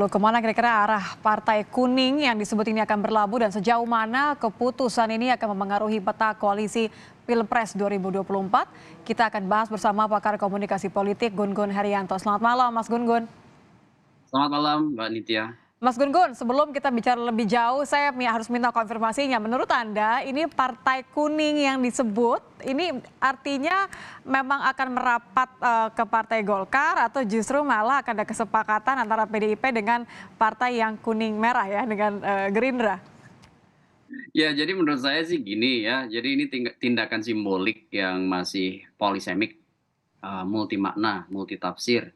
Lalu kemana kira-kira arah Partai Kuning yang disebut ini akan berlabuh dan sejauh mana keputusan ini akan memengaruhi peta koalisi Pilpres 2024? Kita akan bahas bersama pakar komunikasi politik Gun-Gun Herianto. Selamat malam Mas Gun-Gun. Selamat malam, Mbak Nitya. Mas Gun-Gun, sebelum kita bicara lebih jauh, saya harus minta konfirmasinya. Menurut Anda, ini Partai Kuning yang disebut, ini artinya memang akan merapat ke Partai Golkar atau justru malah akan ada kesepakatan antara PDIP dengan partai yang kuning merah ya, dengan Gerindra? Ya, jadi menurut saya sih gini ya, jadi ini tindakan simbolik yang masih polisemik, multi makna, multi tafsir.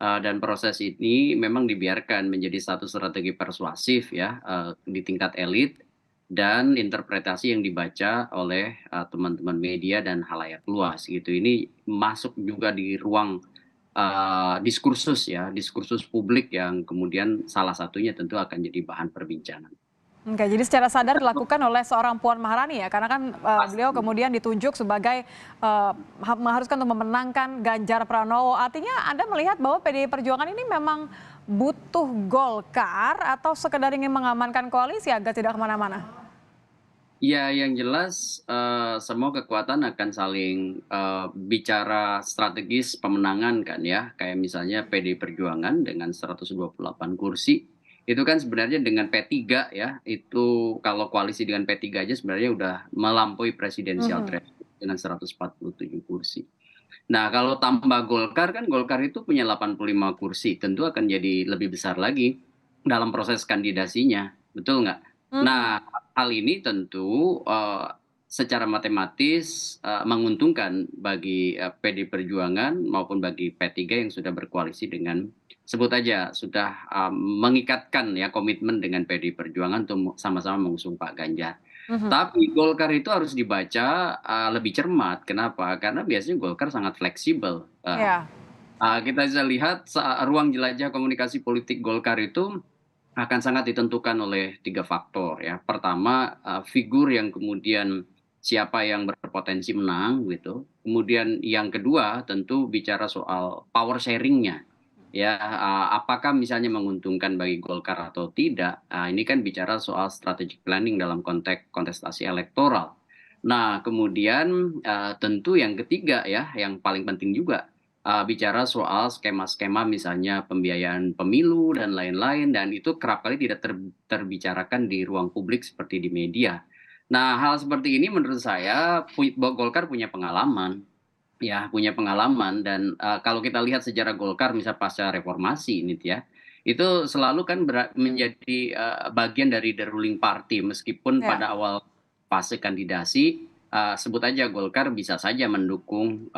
Dan proses ini memang dibiarkan menjadi satu strategi persuasif ya, di tingkat elit dan interpretasi yang dibaca oleh teman-teman media dan khalayak luas gitu. Ini masuk juga di ruang diskursus ya, diskursus publik yang kemudian salah satunya tentu akan jadi bahan perbincangan. Oke, jadi secara sadar dilakukan oleh seorang Puan Maharani ya, karena kan beliau kemudian ditunjuk sebagai mengharuskan untuk memenangkan Ganjar Pranowo. Artinya Anda melihat bahwa PDI Perjuangan ini memang butuh Golkar atau sekedar ingin mengamankan koalisi agar tidak kemana-mana? Ya, yang jelas semua kekuatan akan saling bicara strategis pemenangan kan ya. Kayak misalnya PD Perjuangan dengan 128 kursi. Itu kan sebenarnya dengan P3 ya, itu kalau koalisi dengan P3 aja sebenarnya udah melampaui presidensial Mhm. threshold dengan 147 kursi. Nah, kalau tambah Golkar kan Golkar itu punya 85 kursi, tentu akan jadi lebih besar lagi dalam proses kandidasinya, betul nggak? Mhm. Nah, hal ini tentu secara matematis menguntungkan bagi PD Perjuangan maupun bagi P3 yang sudah berkoalisi dengan sebut aja sudah mengikatkan ya komitmen dengan PD Perjuangan untuk sama-sama mengusung Pak Ganjar. Mhm. Tapi Golkar itu harus dibaca lebih cermat. Kenapa? Karena biasanya Golkar sangat fleksibel. Ya. Kita bisa lihat ruang jelajah komunikasi politik Golkar itu akan sangat ditentukan oleh 3 faktor ya. Pertama, figur yang kemudian siapa yang berpotensi menang gitu. Kemudian yang kedua tentu bicara soal power sharing-nya. Ya, apakah misalnya menguntungkan bagi Golkar atau tidak, ini kan bicara soal strategic planning dalam konteks kontestasi elektoral. Nah, kemudian, tentu yang ketiga ya, yang paling penting juga, bicara soal skema-skema misalnya pembiayaan pemilu dan lain-lain, dan itu kerap kali tidak terbicarakan di ruang publik seperti di media. Nah, hal seperti ini menurut saya Golkar punya pengalaman. Ya, punya pengalaman dan, kalau kita lihat sejarah Golkar misal pasca reformasi ini ya, itu selalu kan menjadi, bagian dari the ruling party meskipun Ya. pada awal fase kandidasi, sebut aja Golkar bisa saja mendukung,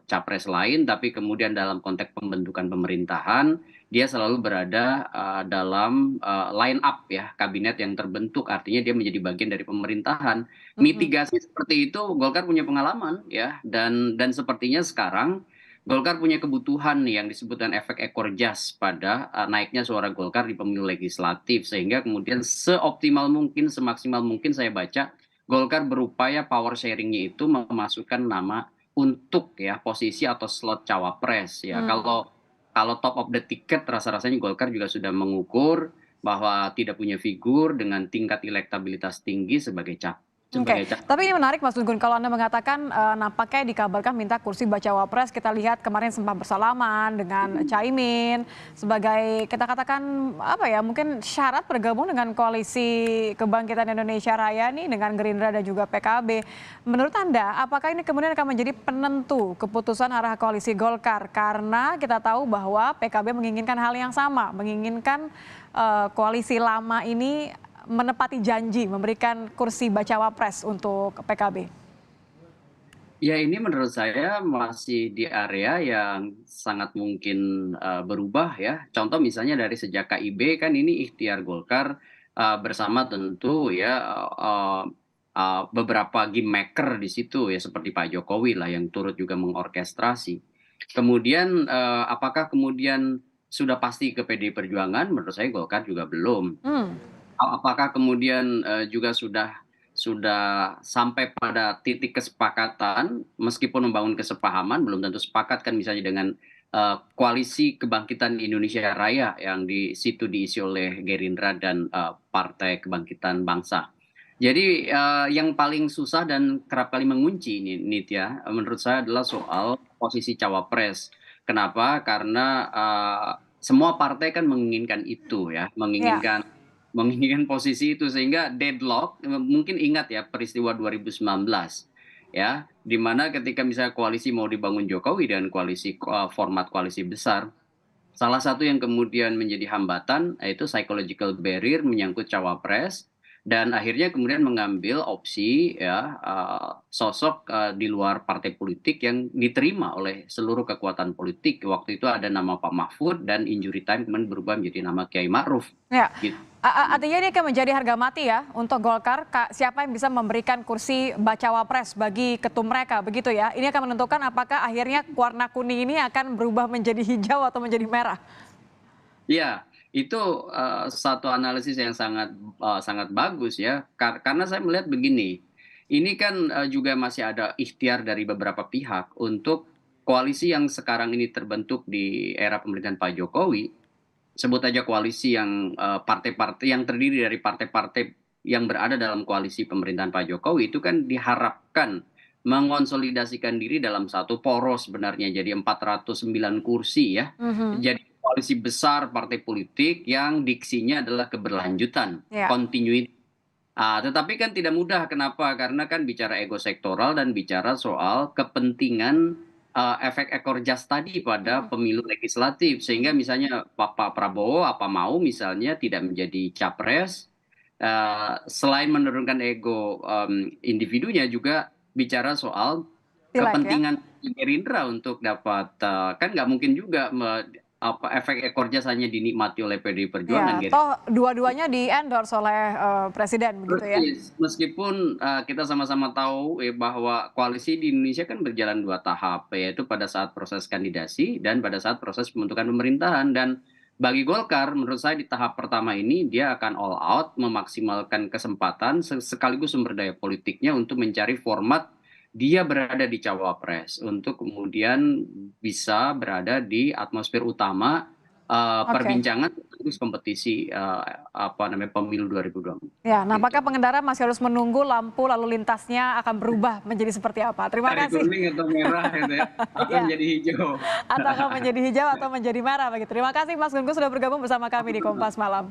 capres lain tapi kemudian dalam konteks pembentukan pemerintahan, dia selalu berada, dalam, line up ya, kabinet yang terbentuk artinya dia menjadi bagian dari pemerintahan. Mhm. Mitigasi seperti itu Golkar punya pengalaman ya, dan sepertinya sekarang Golkar punya kebutuhan nih yang disebutkan efek ekor jas pada naiknya suara Golkar di pemilu legislatif sehingga kemudian seoptimal mungkin, semaksimal mungkin saya baca Golkar berupaya power sharing-nya itu memasukkan nama untuk ya posisi atau slot cawapres ya. Mmm. Kalau top of the ticket rasa-rasanya Golkar juga sudah mengukur bahwa tidak punya figur dengan tingkat elektabilitas tinggi sebagai Oke, sebagai tapi ini menarik Mas Gun-Gun kalau Anda mengatakan, nampaknya dikabarkan minta kursi bacawa pres, kita lihat kemarin sempat bersalaman dengan Caimin sebagai kita katakan, apa ya, mungkin syarat bergabung dengan koalisi kebangkitan Indonesia Raya nih dengan Gerindra dan juga PKB. Menurut Anda, apakah ini kemudian akan menjadi penentu keputusan arah koalisi Golkar? Karena kita tahu bahwa PKB menginginkan hal yang sama, menginginkan, koalisi lama ini menepati janji memberikan kursi bacawa pres untuk PKB? Ya ini menurut saya masih di area yang sangat mungkin, berubah ya. Contoh misalnya dari sejak KIB kan ini ikhtiar Golkar, bersama tentu ya, beberapa kingmaker di situ ya seperti Pak Jokowi lah yang turut juga mengorkestrasi. Kemudian, apakah kemudian sudah pasti ke PDI Perjuangan? Menurut saya Golkar juga belum. Hmm. Apakah kemudian, juga sudah sampai pada titik kesepakatan, meskipun membangun kesepahaman belum tentu sepakat kan misalnya dengan Koalisi Kebangkitan Indonesia Raya yang di situ diisi oleh Gerindra dan Partai Kebangkitan Bangsa. Jadi yang paling susah dan kerap kali mengunci ini Nitya, menurut saya adalah soal posisi cawapres. Kenapa? Karena semua partai kan menginginkan itu ya, Ya, menginginkan posisi itu sehingga deadlock. Mungkin ingat ya peristiwa 2019 ya, di mana ketika misalnya koalisi mau dibangun Jokowi dan format koalisi besar, salah satu yang kemudian menjadi hambatan yaitu psychological barrier menyangkut cawapres dan akhirnya kemudian mengambil opsi ya sosok di luar partai politik yang diterima oleh seluruh kekuatan politik. Waktu itu ada nama Pak Mahfud dan injury time kemudian berubah menjadi nama Kiai Ma'ruf ya. gitu. Artinya ini akan menjadi harga mati ya untuk Golkar. Siapa yang bisa memberikan kursi bacawa pres bagi ketum mereka, begitu ya? Ini akan menentukan apakah akhirnya warna kuning ini akan berubah menjadi hijau atau menjadi merah. Iya, itu satu analisis yang sangat bagus ya, karena saya melihat begini, ini kan juga masih ada ikhtiar dari beberapa pihak untuk koalisi yang sekarang ini terbentuk di era pemerintahan Pak Jokowi, sebut aja koalisi yang partai-partai yang terdiri dari partai-partai yang berada dalam koalisi pemerintahan Pak Jokowi itu kan diharapkan mengonsolidasikan diri dalam satu poros sebenarnya jadi 409 kursi ya. Mhm. Jadi koalisi besar partai politik yang diksinya adalah keberlanjutan, Ya, continuity. Tetapi kan tidak mudah, kenapa? Karena kan bicara ego sektoral dan bicara soal kepentingan efek ekor jas tadi pada mhm. pemilu legislatif. Sehingga misalnya Pak Prabowo apa mau misalnya tidak menjadi capres, selain menurunkan ego individunya juga bicara soal Pileg ya. kepentingan Gerindra untuk dapat kan nggak mungkin juga efek ekor jas hanya dinikmati oleh PDI Perjuangan Ya, gitu. toh dua-duanya di-endorse oleh presiden begitu ya. Persis, meskipun kita sama-sama tahu bahwa koalisi di Indonesia kan berjalan 2 tahap, yaitu pada saat proses kandidasi dan pada saat proses pembentukan pemerintahan. Dan bagi Golkar, menurut saya di tahap pertama ini dia akan all out, memaksimalkan kesempatan sekaligus sumber daya politiknya untuk mencari format dia berada di cawapres, untuk kemudian bisa berada di atmosfer utama Oke. perbincangan terus kompetisi apa namanya pemilu 2024 Ya, gitu. nampaknya pengendara masih harus menunggu lampu lalu lintasnya akan berubah menjadi seperti apa. Terima Dari kasih. kuning atau merah gitu ya, atau Ya, menjadi hijau. atau menjadi hijau atau menjadi merah begitu. Terima kasih Mas Gun Gun sudah bergabung bersama kami di Kompas Malam.